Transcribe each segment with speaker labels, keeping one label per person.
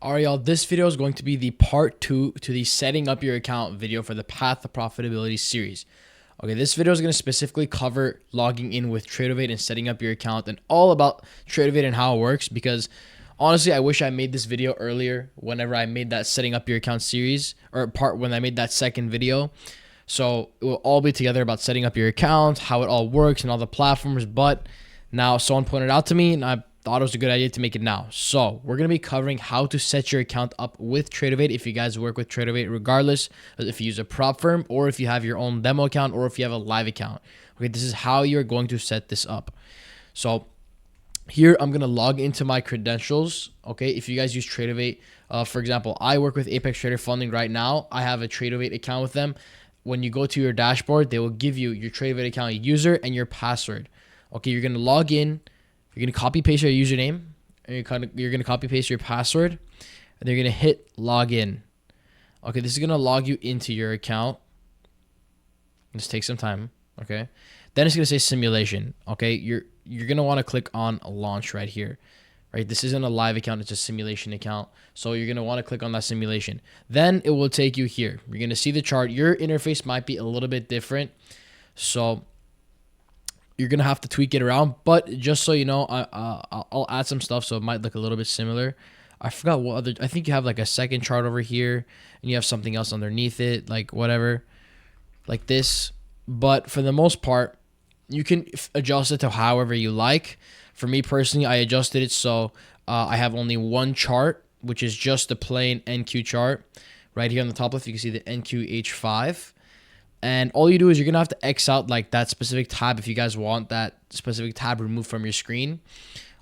Speaker 1: All right, y'all, this video is going to be the part 2 to the setting up your account video for the Path to Profitability series. Okay, this video is going to specifically cover logging in with TradingView and setting up your account and all about TradingView and how it works, because honestly, I wish I made this video earlier whenever I made that setting up your account series, or part when I made that second video. So it will all be together about setting up your account, how it all works and all the platforms. But now someone pointed out to me and I thought it was a good idea to make it now. So we're going to be covering how to set your account up with TradingView if you guys work with TradingView, regardless if you use a prop firm or if you have your own demo account or if you have a live account. Okay, this is how you're going to set this up. So here I'm going to log into my credentials. Okay, if you guys use TradingView, for example, I work with Apex Trader Funding right now. I have a TradingView account with them. When you go to your dashboard, they will give you your TradingView account user and your password. Okay, you're going to log in. You're going to copy paste your username, and you're going to copy paste your password, and you're going to hit login. Okay, this is going to log you into your account. This takes some time. Okay, then it's going to say simulation. Okay, you're going to want to click on launch right here. Right, this isn't a live account, it's a simulation account. So you're going to want to click on that simulation. Then it will take you here. You're going to see the chart. Your interface might be a little bit different, so you're going to have to tweak it around. But just so you know, I'll add some stuff so it might look a little bit similar. I forgot what other, I think you have like a second chart over here and you have something else underneath it, like whatever, like this. But for the most part, you can adjust it to however you like. For me personally, I adjusted it so I have only one chart, which is just the plain NQ chart. Right here on the top left, you can see the NQH5. And all you do is you're going to have to X out like that specific tab if you guys want that specific tab removed from your screen.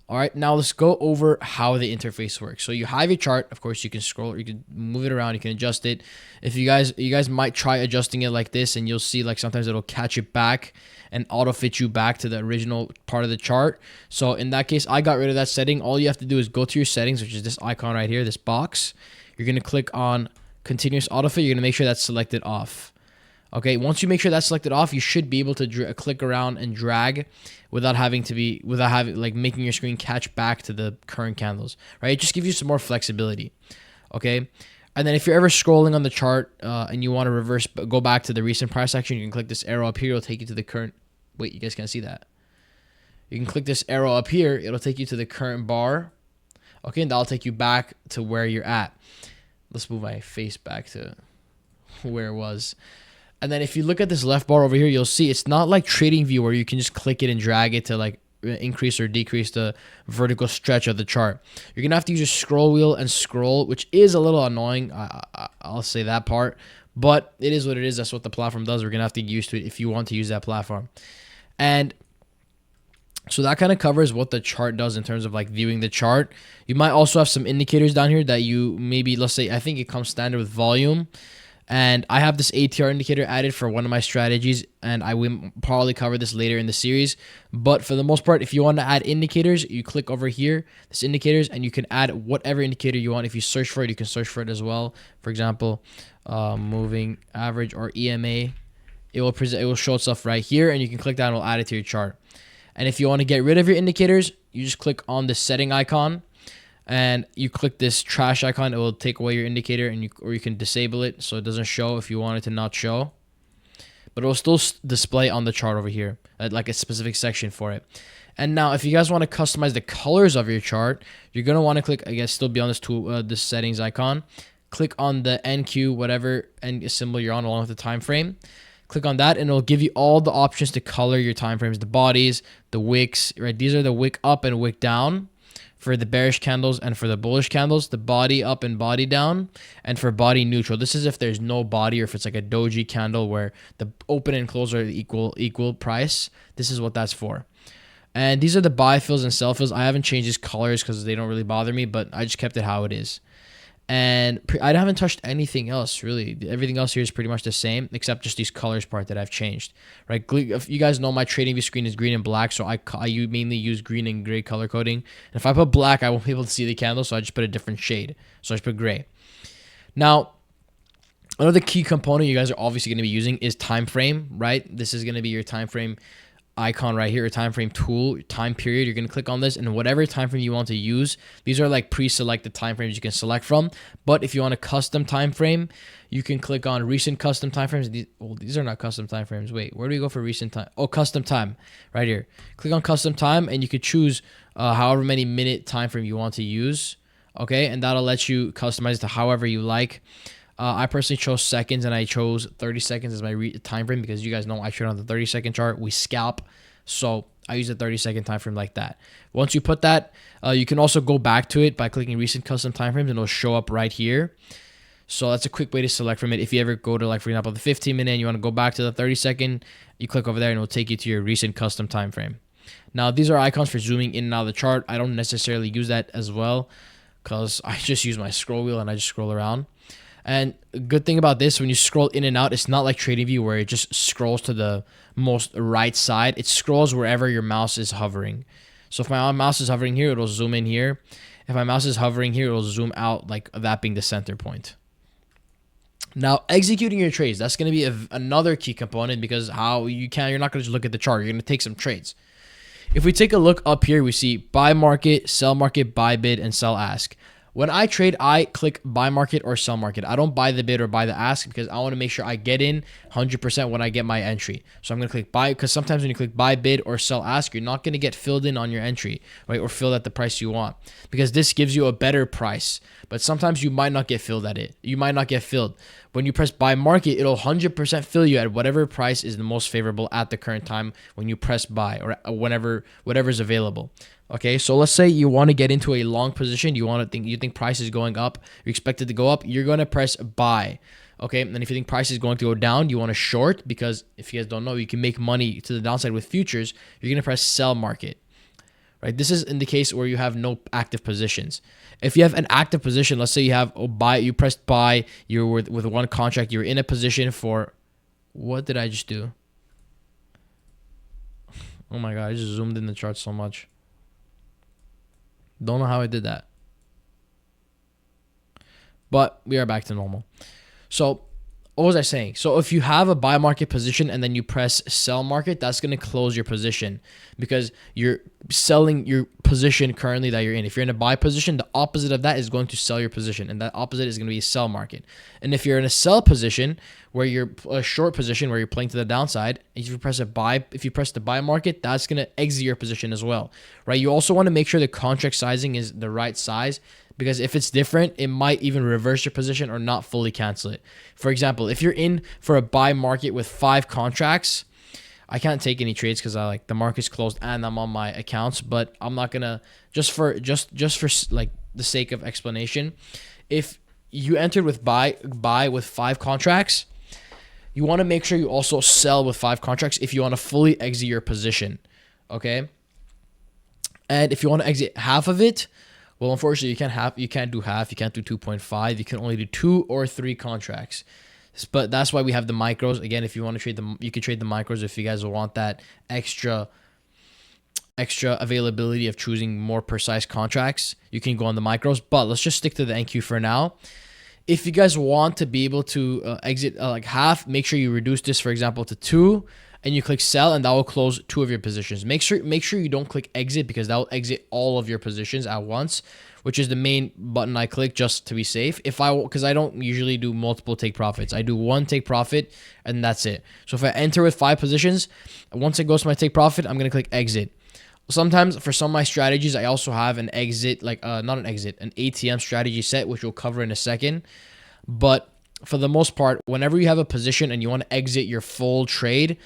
Speaker 1: All right, now let's go over how the interface works. So you have your chart. Of course, you can scroll, you can move it around, you can adjust it. If you guys might try adjusting it like this, and you'll see like sometimes it'll catch it back and auto fit you back to the original part of the chart. So in that case, I got rid of that setting. All you have to do is go to your settings, which is this icon right here, this box. You're going to click on continuous auto fit. You're going to make sure that's selected off. Okay, once you make sure that's selected off, you should be able to click around and drag without having like making your screen catch back to the current candles, right? It just gives you some more flexibility. Okay, and then if you're ever scrolling on the chart and you want to go back to the recent price action, you can click this arrow up here. It'll take you to the current. Wait, you guys can't see that. You can click this arrow up here. It'll take you to the current bar. Okay, and that'll take you back to where you're at. Let's move my face back to where it was. And then if you look at this left bar over here, you'll see it's not like TradingView where you can just click it and drag it to like increase or decrease the vertical stretch of the chart. You're going to have to use your scroll wheel and scroll, which is a little annoying. I'll say that part, but it is what it is. That's what the platform does. We're going to have to get used to it if you want to use that platform. And so that kind of covers what the chart does in terms of like viewing the chart. You might also have some indicators down here that you maybe, let's say, I think it comes standard with volume. And I have this ATR indicator added for one of my strategies, and I will probably cover this later in the series. But for the most part, if you want to add indicators, you click over here, this indicators, and you can add whatever indicator you want. If you search for it, you can search for it as well. For example, moving average or EMA, it will show itself right here, and you can click that and it'll add it to your chart. And if you want to get rid of your indicators, you just click on the setting icon. And you click this trash icon, it will take away your indicator, and you can disable it so it doesn't show if you want it to not show. But it will still display on the chart over here, like a specific section for it. And now, if you guys want to customize the colors of your chart, you're gonna want to click, I guess, still be on this tool, this settings icon. Click on the NQ, whatever N symbol you're on, along with the time frame. Click on that, and it'll give you all the options to color your time frames, the bodies, the wicks. Right, these are the wick up and wick down for the bearish candles, and for the bullish candles, the body up and body down, and for body neutral. This is if there's no body, or if it's like a doji candle where the open and close are equal price. This is what that's for. And these are the buy fills and sell fills. I haven't changed these colors because they don't really bother me, but I just kept it how it is. And I haven't touched anything else, really. Everything else here is pretty much the same, except just these colors part that I've changed, right? If you guys know, my TradingView screen is green and black, so I mainly use green and gray color coding. And if I put black, I won't be able to see the candle, so I just put a different shade. So I just put gray. Now, another key component you guys are obviously going to be using is time frame, right? This is going to be your time frame icon right here, a time frame tool, time period. You're going to click on this, and whatever time frame you want to use, these are like pre-selected time frames you can select from. But if you want a custom time frame, you can click on recent custom time frames. These are not custom time frames. Wait, where do we go for recent time? Oh, custom time right here. Click on custom time, and you could choose however many minute time frame you want to use. Okay, and that'll let you customize it to however you like. I personally chose seconds, and I chose 30 seconds as my time frame because you guys know I trade on the 30-second chart. We scalp, so I use a 30-second time frame like that. Once you put that, you can also go back to it by clicking recent custom time frames, and it'll show up right here. So that's a quick way to select from it. If you ever go to, like, for example, the 15-minute and you want to go back to the 30-second, you click over there and it'll take you to your recent custom time frame. Now, these are icons for zooming in and out of the chart. I don't necessarily use that as well because I just use my scroll wheel and I just scroll around. And a good thing about this, when you scroll in and out, it's not like TradingView where it just scrolls to the most right side. It scrolls wherever your mouse is hovering. So if my mouse is hovering here, it'll zoom in here. If my mouse is hovering here, it'll zoom out, like that being the center point. Now, executing your trades, that's going to be another key component because you're not going to just look at the chart. You're going to take some trades. If we take a look up here, we see buy market, sell market, buy bid, and sell ask. When I trade, I click buy market or sell market. I don't buy the bid or buy the ask because I want to make sure I get in 100% when I get my entry. So I'm going to click buy because sometimes when you click buy bid or sell ask, you're not going to get filled in on your entry, right? Or filled at the price you want because this gives you a better price. But sometimes you might not get filled at it. You might not get filled. When you press buy market, it'll 100% fill you at whatever price is the most favorable at the current time when you press buy or whatever's available. Okay, so let's say you want to get into a long position. You think price is going up. You expect it to go up. You're going to press buy. Okay, and then if you think price is going to go down, you want to short because if you guys don't know, you can make money to the downside with futures. You're going to press sell market. Right? This is in the case where you have no active positions. If you have an active position, let's say you have buy, you pressed buy, you're with one contract, you're in a position for, what did I just do? Oh my God, I just zoomed in the chart so much. Don't know how I did that. But we are back to normal. So what was I saying? So if you have a buy market position and then you press sell market, that's going to close your position because you're selling your position currently that you're in. If you're in a buy position, the opposite of that is going to sell your position, and that opposite is going to be a sell market. And if you're in a sell position where you're a short position where you're playing to the downside, if you press the buy market, that's going to exit your position as well, right? You also want to make sure the contract sizing is the right size, because if it's different, it might even reverse your position or not fully cancel it. For example, if you're in for a buy market with 5 contracts, I can't take any trades because the market's closed and I'm on my accounts, but I'm not gonna, just for like the sake of explanation, if you entered with buy with 5 contracts, you want to make sure you also sell with 5 contracts if you want to fully exit your position. Okay, and if you want to exit half of it, well, unfortunately, you can't do half. You can't do 2.5. You can only do 2 or 3 contracts. But that's why we have the micros. Again, if you want to trade them, you can trade the micros if you guys want that extra availability of choosing more precise contracts. You can go on the micros. But let's just stick to the NQ for now. If you guys want to be able to exit like half, make sure you reduce this, for example, to 2. And you click sell, and that will close 2 of your positions. Make sure you don't click exit because that will exit all of your positions at once, which is the main button I click just to be safe. Because I don't usually do multiple take profits. I do 1 take profit and that's it. So if I enter with 5 positions, once it goes to my take profit, I'm gonna click exit. Sometimes for some of my strategies, I also have an exit, an ATM strategy set, which we'll cover in a second. But for the most part, whenever you have a position and you want to exit your full trade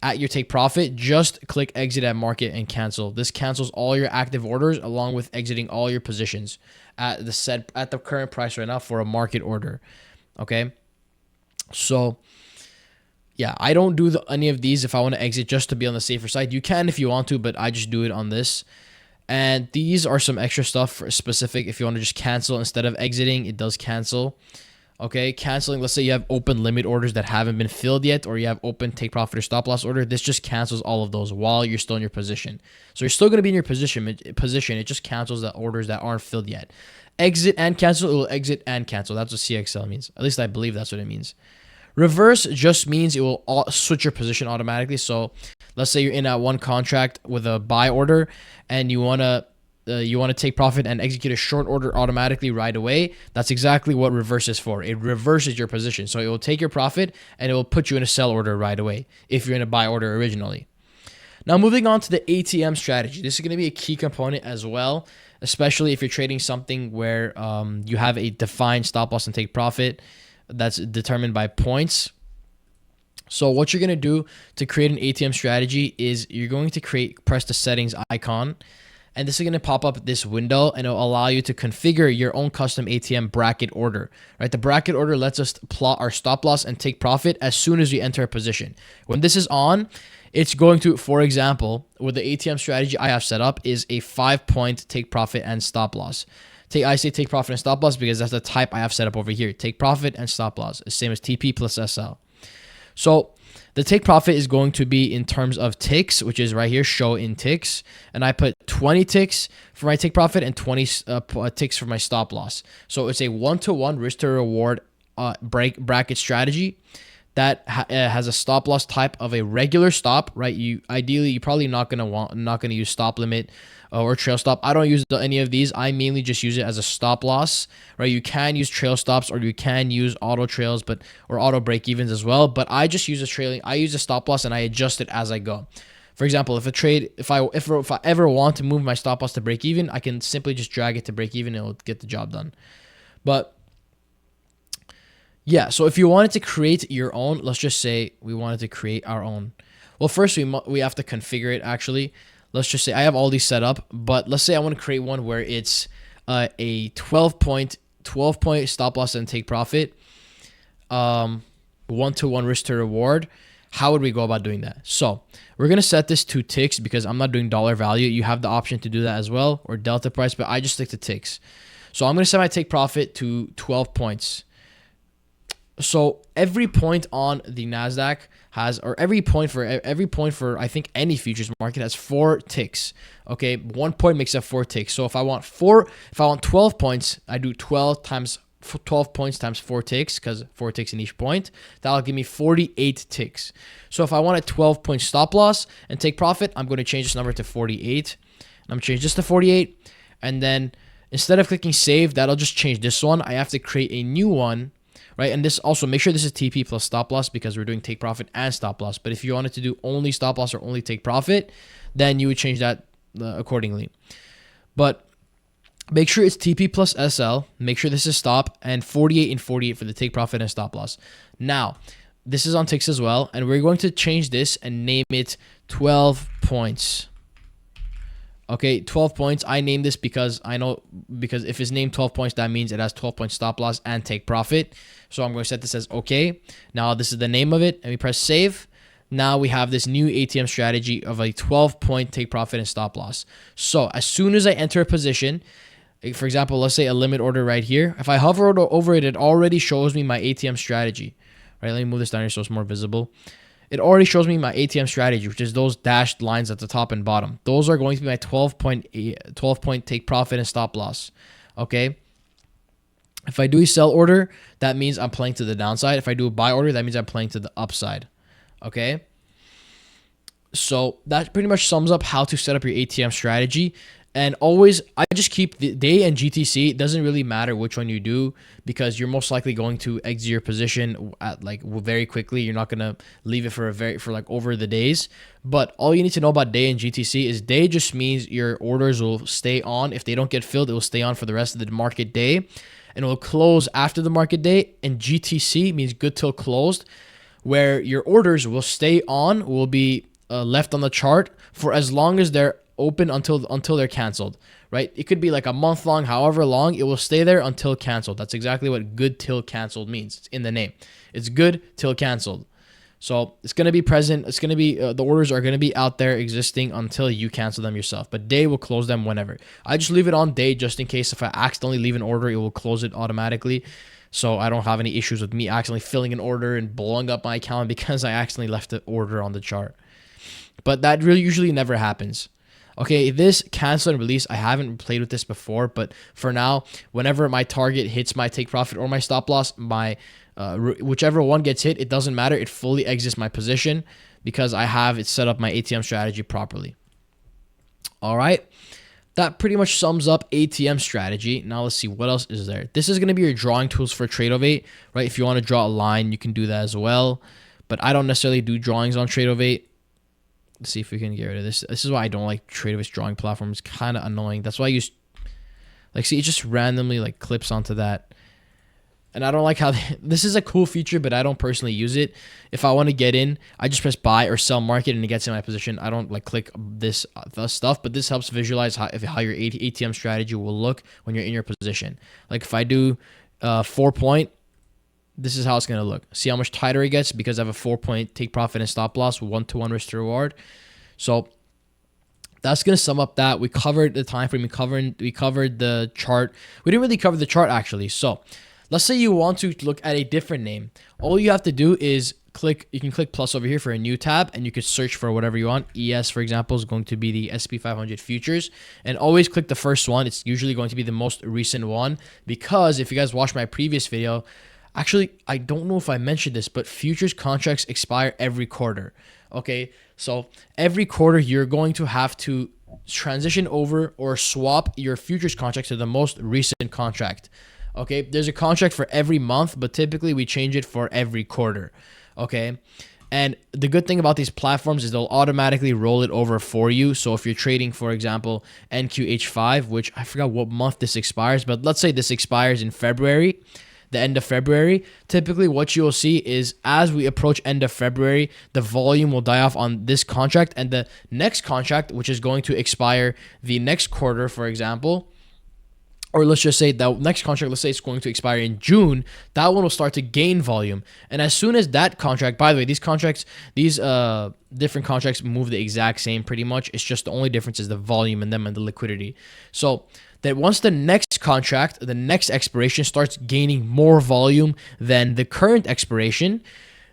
Speaker 1: at your take profit, just click exit at market and cancel. This cancels all your active orders along with exiting all your positions at the current price right now for a market order. Okay, so yeah, I don't do any of these if I want to exit just to be on the safer side. You can if you want to, but I just do it on this. And these are some extra stuff for specific. If you want to just cancel instead of exiting, it does cancel. Okay, canceling, let's say you have open limit orders that haven't been filled yet, or you have open take profit or stop loss order. This just cancels all of those while you're still in your position. So you're still going to be in your position. It just cancels the orders that aren't filled yet. Exit and cancel, it will exit and cancel. That's what CXL means. At least I believe that's what it means. Reverse just means it will switch your position automatically. So let's say you're in at one contract with a buy order and you want to take profit and execute a short order automatically right away. That's exactly what reverse is for. It reverses your position. So it will take your profit and it will put you in a sell order right away if you're in a buy order originally. Now moving on to the ATM strategy. This is going to be a key component as well, especially if you're trading something where you have a defined stop loss and take profit that's determined by points. So what you're going to do to create an ATM strategy is you're going to press the settings icon, and this is going to pop up this window and it'll allow you to configure your own custom ATM bracket order, right? The bracket order lets us plot our stop loss and take profit as soon as we enter a position. When this is on, it's going to, for example, with the ATM strategy I have set up is a 5-point take profit and stop loss. I say take profit and stop loss because that's the type I have set up over here. Take profit and stop loss, the same as TP plus SL. So the take profit is going to be in terms of ticks, which is right here, show in ticks. And I put 20 ticks for my take profit and 20 ticks for my stop loss. So it's a 1-to-1 risk to reward bracket strategy that has a stop loss type of a regular stop, right? Ideally, you're probably not gonna use stop limit or trail stop. I don't use any of these. I mainly just use it as a stop loss, right? You can use trail stops or you can use auto trails, or auto break evens as well. But I just use I use a stop loss and I adjust it as I go. For example, if I ever want to move my stop loss to break even, I can simply just drag it to break even and it'll get the job done. But yeah, so if you wanted to create your own, let's just say we wanted to create our own. Well, first we have to configure it actually. Let's just say I have all these set up, but let's say I want to create one where it's a 12-point stop loss and take profit, 1-to-1 risk to reward. How would we go about doing that? So we're going to set this to ticks because I'm not doing dollar value. You have the option to do that as well, or delta price, but I just stick to ticks. So I'm going to set my take profit to 12 points. So every point on the NASDAQ has, or every point for I think any futures market has 4 ticks. Okay, 1 point makes up 4 ticks. So if I want 12 points, I do 12 points times 4 ticks, because 4 ticks in each point. That'll give me 48 ticks. So if I want a 12-point stop loss and take profit, I'm going to change this number to 48. I'm going to change this to 48, and then instead of clicking save, that'll just change this one. I have to create a new one. Right, and this also, make sure this is TP plus stop loss because we're doing take profit and stop loss. But if you wanted to do only stop loss or only take profit, then you would change that accordingly. But make sure it's TP plus SL. Make sure this is stop, and 48 and 48 for the take profit and stop loss. Now, this is on ticks as well, and we're going to change this and name it 12 points. Okay, 12 points. I named this because if it's named 12 points, that means it has 12-point stop loss and take profit. So I'm going to set this as okay. Now this is the name of it, and we press save. Now we have this new ATM strategy of a 12-point take profit and stop loss. So as soon as I enter a position, for example, let's say a limit order right here. If I hover over it, it already shows me my ATM strategy. Right, let me move this down here so it's more visible. It already shows me my ATM strategy, which is those dashed lines at the top and bottom. Those are going to be my 12-point take profit and stop loss. Okay. If I do a sell order, that means I'm playing to the downside. If I do a buy order, that means I'm playing to the upside. Okay. So that pretty much sums up how to set up your ATM strategy. And always, I just keep the day and GTC. It doesn't really matter which one you do because you're most likely going to exit your position at very quickly. You're not gonna leave it for over the days. But all you need to know about day and GTC is day just means your orders will stay on. If they don't get filled, it will stay on for the rest of the market day, and it will close after the market day. And GTC means good till closed, where your orders will stay on, will be left on the chart for as long as they're open until they're canceled, right? It could be like a month long, however long, it will stay there until canceled. That's exactly what good till canceled means. It's in the name. It's good till canceled. So it's going to be present. It's going to be, the orders are going to be out there existing until you cancel them yourself, but day will close them whenever. I just leave it on day just in case if I accidentally leave an order, it will close it automatically. So I don't have any issues with me accidentally filling an order and blowing up my account because I accidentally left the order on the chart. But that really usually never happens. Okay, this cancel and release, I haven't played with this before, but for now, whenever my target hits my take profit or my stop loss, my whichever one gets hit, it doesn't matter. It fully exits my position because I have it set up my ATM strategy properly. All right. That pretty much sums up ATM strategy. Now let's see what else is there. This is going to be your drawing tools for TradingView, right? If you want to draw a line, you can do that as well. But I don't necessarily do drawings on TradingView. Let's see if we can get rid of this. This is why I don't like TradingView's drawing platform. It's kind of annoying. That's why I use, like, see, it just randomly like clips onto that. And I don't like how this is a cool feature, but I don't personally use it. If I want to get in, I just press buy or sell market and it gets in my position. I don't like click this stuff, but this helps visualize how your ATM strategy will look when you're in your position. Like if I do 4-point, this is how it's going to look. See how much tighter it gets because I have a 4-point take profit and stop loss, 1-to-1 risk to reward. So that's going to sum up that. We covered the time frame. We covered the chart. We didn't really cover the chart actually. So let's say you want to look at a different name. All you have to do is you can click plus over here for a new tab and you could search for whatever you want. ES, for example, is going to be the SP 500 futures, and always click the first one. It's usually going to be the most recent one because if you guys watched my previous video, actually, I don't know if I mentioned this, but futures contracts expire every quarter. Okay. So every quarter you're going to have to transition over or swap your futures contract to the most recent contract. Okay, there's a contract for every month, but typically we change it for every quarter. Okay, and the good thing about these platforms is they'll automatically roll it over for you. So if you're trading, for example, NQH5, which I forgot what month this expires, but let's say this expires in February, the end of February, typically what you'll see is as we approach end of February, the volume will die off on this contract, and the next contract, which is going to expire the next quarter, for example, or let's just say the next contract, let's say it's going to expire in June, that one will start to gain volume. And as soon as that contract, by the way, these different contracts move the exact same pretty much. It's just the only difference is the volume in them and the liquidity. So that once the next contract, the next expiration starts gaining more volume than the current expiration,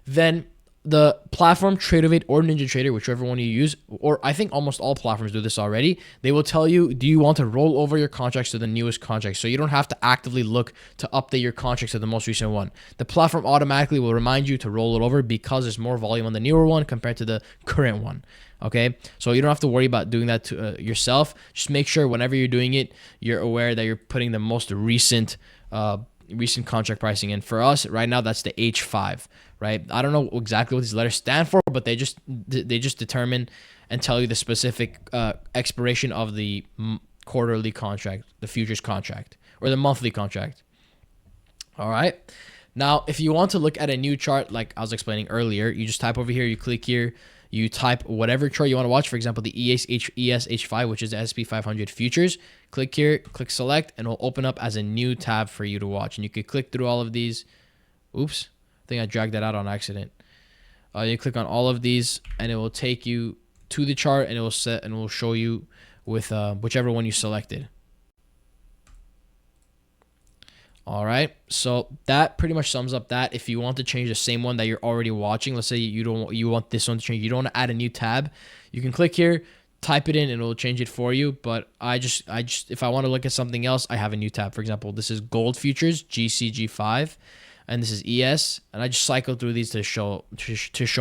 Speaker 1: then the platform TradingView or NinjaTrader, whichever one you use, or I think almost all platforms do this already, they will tell you, do you want to roll over your contracts to the newest contract? So you don't have to actively look to update your contracts to the most recent one. The platform automatically will remind you to roll it over because there's more volume on the newer one compared to the current one. Okay, so you don't have to worry about doing that to yourself. Just make sure whenever you're doing it, you're aware that you're putting the most recent contract pricing in. For us right now, that's the H5, right? I don't know exactly what these letters stand for, but they just determine and tell you the specific expiration of the quarterly contract, the futures contract, or the monthly contract. All right. Now, if you want to look at a new chart, like I was explaining earlier, you just type over here, you click here, you type whatever chart you want to watch. For example, the ESH5, which is the SP 500 futures. Click here, click select, and it'll open up as a new tab for you to watch. And you can click through all of these. Oops, I think I dragged that out on accident. You click on all of these, and it will take you to the chart, and it will show you with whichever one you selected. All right, so that pretty much sums up that. If you want to change the same one that you're already watching, let's say you want this one to change, you don't want to add a new tab, you can click here, type it in, and it'll change it for you. But I just if I want to look at something else, I have a new tab. For example, this is gold futures GCG5, and this is ES, and I just cycle through these to show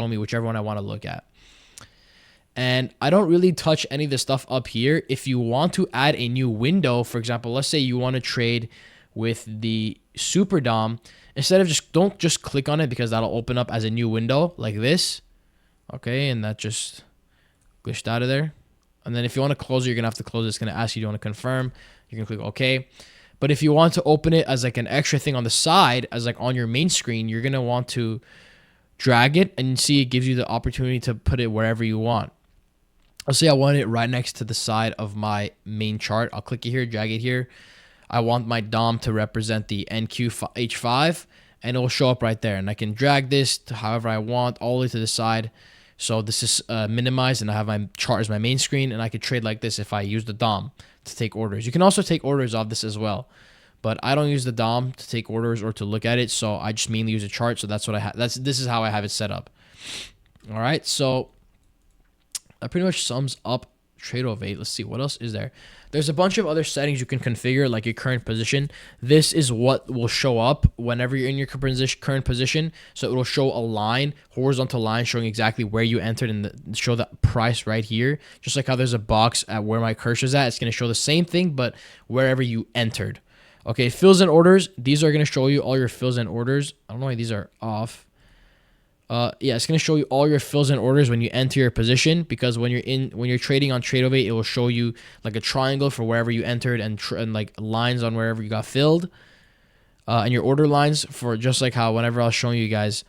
Speaker 1: me whichever one I want to look at. And I don't really touch any of the stuff up here. If you want to add a new window, for example, let's say you want to trade with the super dom, instead of don't just click on it because that'll open up as a new window like this. Okay, and that just glitched out of there. And then if you want to close it, you're gonna have to close it. It's gonna ask you, do you want to confirm? You can click OK. But if you want to open it as like an extra thing on the side, as like on your main screen, you're gonna want to drag it, and see it gives you the opportunity to put it wherever you want. Let's say I want it right next to the side of my main chart. I'll click it here, drag it here. I want my DOM to represent the NQH5, and it will show up right there. And I can drag this to however I want, all the way to the side. So this is minimized, and I have my chart as my main screen, and I could trade like this if I use the DOM to take orders. You can also take orders off this as well, but I don't use the DOM to take orders or to look at it, so I just mainly use a chart. So that's what I have. This is how I have it set up. All right, so that pretty much sums up TradingView. Let's see, what else is there? There's a bunch of other settings you can configure, like your current position. This is what will show up whenever you're in your current position. So it will show a line, horizontal line, showing exactly where you entered and show that price right here. Just like how there's a box at where my cursor's at, it's going to show the same thing, but wherever you entered. Okay, fills and orders. These are going to show you all your fills and orders. I don't know why these are off. Yeah, it's going to show you all your fills and orders when you enter your position, because when you're trading on TradingView, it will show you like a triangle for wherever you entered and like lines on wherever you got filled, and your order lines for just like how whenever I was showing you guys,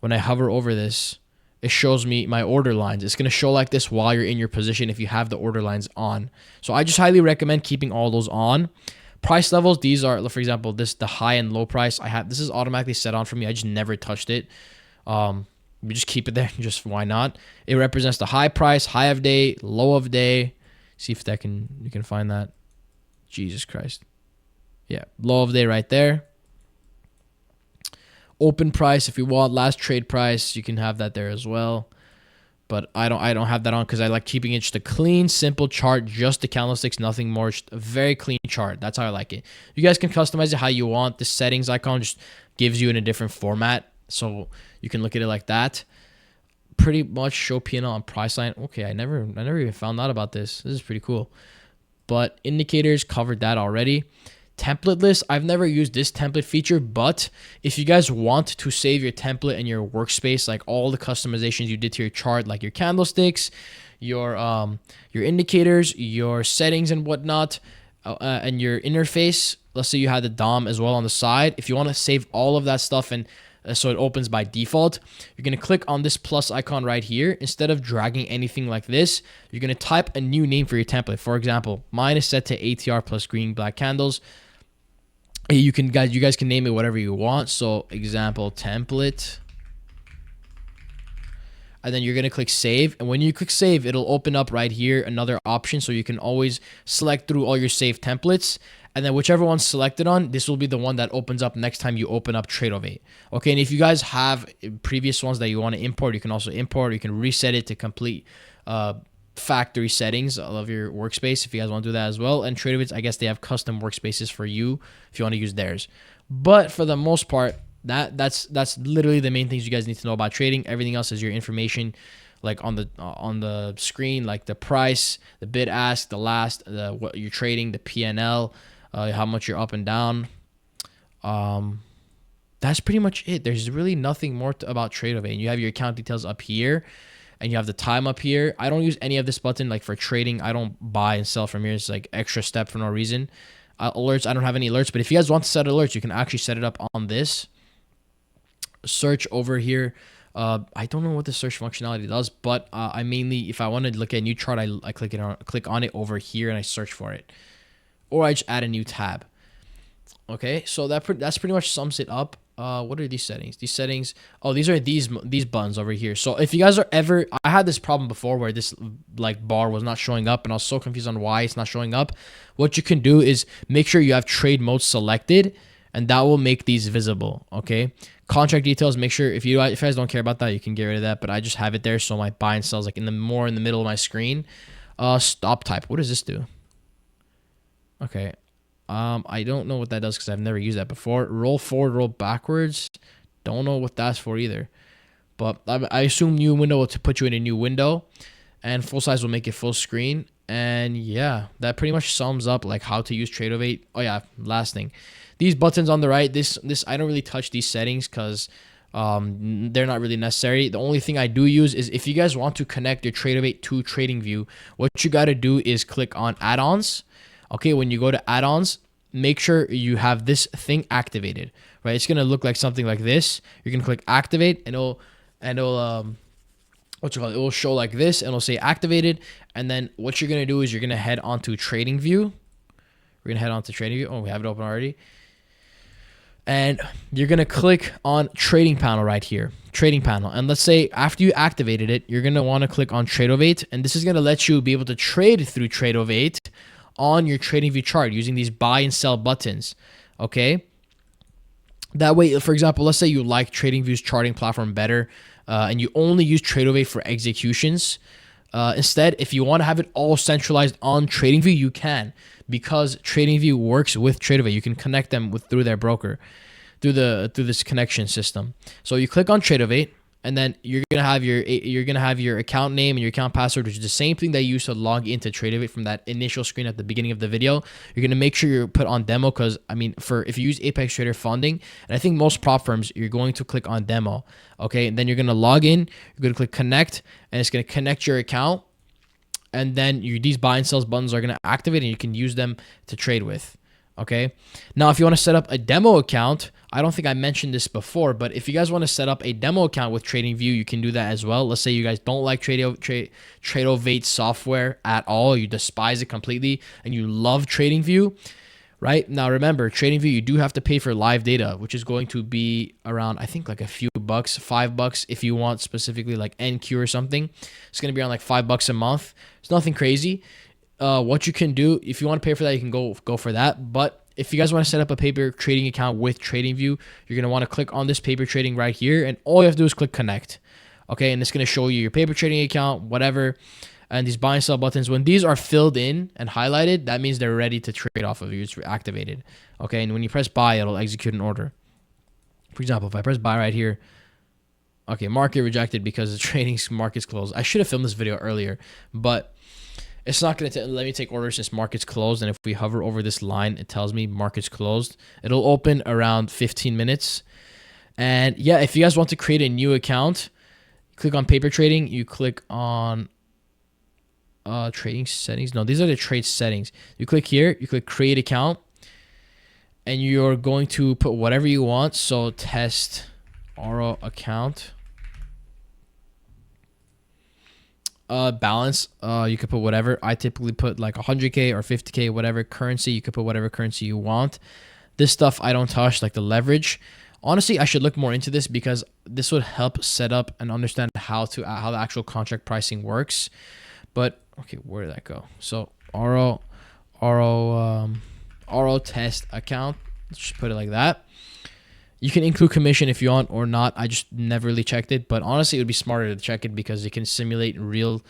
Speaker 1: when I hover over this, it shows me my order lines. It's going to show like this while you're in your position if you have the order lines on. So I just highly recommend keeping all those on. Price levels, these are, for example, the high and low price. This is automatically set on for me. I just never touched it. You just keep it there, just why not? It represents the high price, high of day, low of day. See if you can find that. Jesus Christ. Yeah, low of day right there. Open price, if you want, last trade price, you can have that there as well. But I don't have that on because I like keeping it just a clean, simple chart, just the candlesticks, nothing more. Just a very clean chart. That's how I like it. You guys can customize it how you want. The settings icon just gives you in a different format, so you can look at it like that. Pretty much show P&L on price line. Okay, I never even found out about this. This is pretty cool. But indicators, covered that already. Template list, I've never used this template feature, but if you guys want to save your template in your workspace, like all the customizations you did to your chart, like your candlesticks, your indicators, your settings and whatnot, and your interface, let's say you had the DOM as well on the side. If you want to save all of that stuff and so it opens by default, you're going to click on this plus icon right here. Instead of dragging anything like this, you're going to type a new name for your template. For example, mine is set to ATR plus green black candles. You guys can name it whatever you want. So example template, and then you're going to click save. And when you click save, it'll open up right here another option, so you can always select through all your saved templates, and then whichever one's selected on, this will be the one that opens up next time you open up TradingView. Okay, and if you guys have previous ones that you want to import, you can also import. You can reset it to complete factory settings of your workspace if you guys want to do that as well. And TradingView, I guess they have custom workspaces for you if you want to use theirs. But for the most part, that's literally the main things you guys need to know about trading. Everything else is your information, like on the screen, like the price, the bid ask, the last, what you're trading, the PNL, how much you're up and down. That's pretty much it. There's really nothing more about TradingView. And you have your account details up here, and you have the time up here. I don't use any of this button like for trading. I don't buy and sell from here. It's like extra step for no reason. Alerts, I don't have any alerts, but if you guys want to set alerts, you can actually set it up on this. Search over here. I don't know what the search functionality does, but I mainly, if I want to look at a new chart, I click on it over here and I search for it, or I just add a new tab. Okay, so that's pretty much sums it up. What are these settings? These settings, oh, these are these buttons over here. So if you guys are ever, I had this problem before where this like bar was not showing up, and I was so confused on why it's not showing up. What you can do is make sure you have trade mode selected, and that will make these visible. Okay, contract details, make sure if you guys don't care about that, you can get rid of that, but I just have it there so my buy and sells like in the middle of my screen. Stop type, what does this do? Okay, I don't know what that does because I've never used that before. Roll forward, roll backwards, don't know what that's for either, but I assume new window will put you in a new window, and full size will make it full screen. And yeah, that pretty much sums up like how to use TradingView. Oh yeah, last thing, these buttons on the right, this I don't really touch these settings because they're not really necessary. The only thing I do use is if you guys want to connect your TradingView to TradingView, what you got to do is click on add-ons. Okay, when you go to add-ons, make sure you have this thing activated, right? It's gonna look like something like this. You're gonna click activate, and it'll it will show like this, and it'll say activated. And then what you're gonna do is you're gonna head onto TradingView. We're gonna head onto TradingView. Oh, we have it open already. And you're gonna click on trading panel right here, trading panel. And let's say after you activated it, you're gonna want to click on TradingView, and this is gonna let you be able to trade through TradingView on your TradingView chart using these buy and sell buttons. Okay, that way, for example, let's say you like TradingView's charting platform better, and you only use TradingView for executions. Instead, if you want to have it all centralized on TradingView, you can, because TradingView works with TradingView. You can connect them through their broker, through this connection system. So you click on TradingView, and then you're gonna have your account name and your account password, which is the same thing that you used to log into TradingView from that initial screen at the beginning of the video. You're gonna make sure you're put on demo, because I mean, if you use Apex Trader Funding, and I think most prop firms, you're going to click on demo. Okay, and then you're gonna log in. You're gonna click connect, and it's gonna connect your account, and then these buy and sells buttons are gonna activate, and you can use them to trade with. Okay, now if you want to set up a demo account, I don't think I mentioned this before, but if you guys want to set up a demo account with TradingView, you can do that as well. Let's say you guys don't like Tradovate software at all, you despise it completely, and you love TradingView. Right now, remember, TradingView, you do have to pay for live data, which is going to be around, I think, like a few bucks, $5 if you want specifically like NQ or something. It's going to be around like $5 a month. It's nothing crazy. What you can do, if you want to pay for that, you can go for that. But if you guys want to set up a paper trading account with TradingView, you're going to want to click on this paper trading right here, and all you have to do is click connect. Okay, and it's going to show you your paper trading account, whatever. And these buy and sell buttons, when these are filled in and highlighted, that means they're ready to trade off of you. It's activated. Okay, and when you press buy, it'll execute an order. For example, if I press buy right here, okay, market rejected because the trading market's closed. I should have filmed this video earlier, but it's not going to let me take orders since market's closed. And if we hover over this line, it tells me market's closed. It'll open around 15 minutes. And yeah, if you guys want to create a new account, click on paper trading. You click on trading settings. No, these are the trade settings. You click here, you click create account, and you're going to put whatever you want. So test RO account. Balance, you could put whatever. I typically put like 100K or 50K, whatever currency. You could put whatever currency you want. This stuff I don't touch, like the leverage. Honestly, I should look more into this, because this would help set up and understand how the actual contract pricing works. But okay, where did that go? So RO test account. Let's just put it like that. You can include commission if you want or not. I just never really checked it, but honestly, it would be smarter to check it, because it can simulate real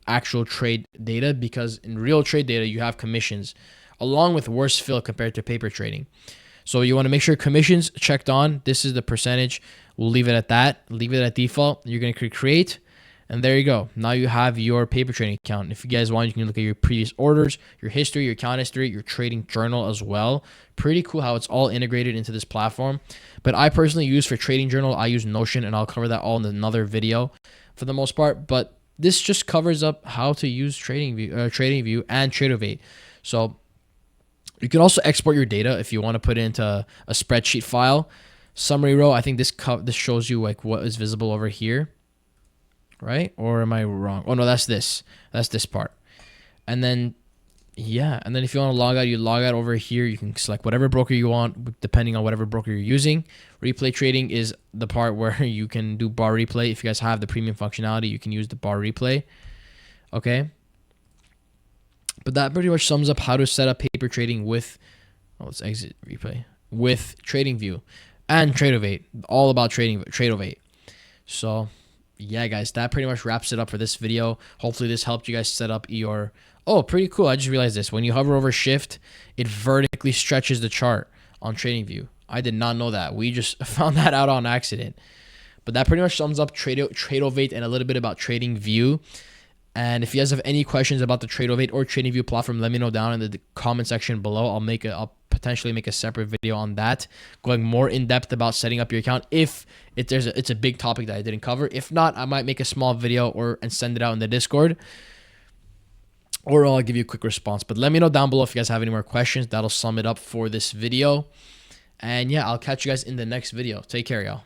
Speaker 1: actual trade data. Because in real trade data, you have commissions along with worse fill compared to paper trading. So you want to make sure commissions checked on. This is the percentage. We'll leave it at that. Leave it at default. You're going to create. And there you go. Now you have your paper trading account. If you guys want, you can look at your previous orders, your history, your account history, your trading journal as well. Pretty cool how it's all integrated into this platform. But I personally use for trading journal, I use Notion, and I'll cover that all in another video for the most part. But this just covers up how to use TradingView and Tradovate. So you can also export your data if you want to put it into a spreadsheet file. Summary row, I think this shows you like what is visible over here. Right? Or am I wrong? Oh no, that's this part. And then yeah, and then if you want to log out, you log out over here. You can select whatever broker you want depending on whatever broker you're using. Replay trading is the part where you can do bar replay. If you guys have the premium functionality, you can use the bar replay. Okay, but that pretty much sums up how to set up paper trading with, let's exit replay, with TradingView and Tradovate. All about Tradovate. So yeah, guys, that pretty much wraps it up for this video. Hopefully this helped you guys set up your... Oh, pretty cool. I just realized this. When you hover over shift, it vertically stretches the chart on TradingView. I did not know that. We just found that out on accident. But that pretty much sums up Tradovate and a little bit about TradingView. And if you guys have any questions about the Tradovate or TradingView platform, let me know down in the comment section below. I'll potentially make a separate video on that, going more in depth about setting up your account if it's a big topic that I didn't cover. If not, I might make a small video and send it out in the Discord, or I'll give you a quick response. But let me know down below if you guys have any more questions. That'll sum it up for this video. And yeah, I'll catch you guys in the next video. Take care, y'all.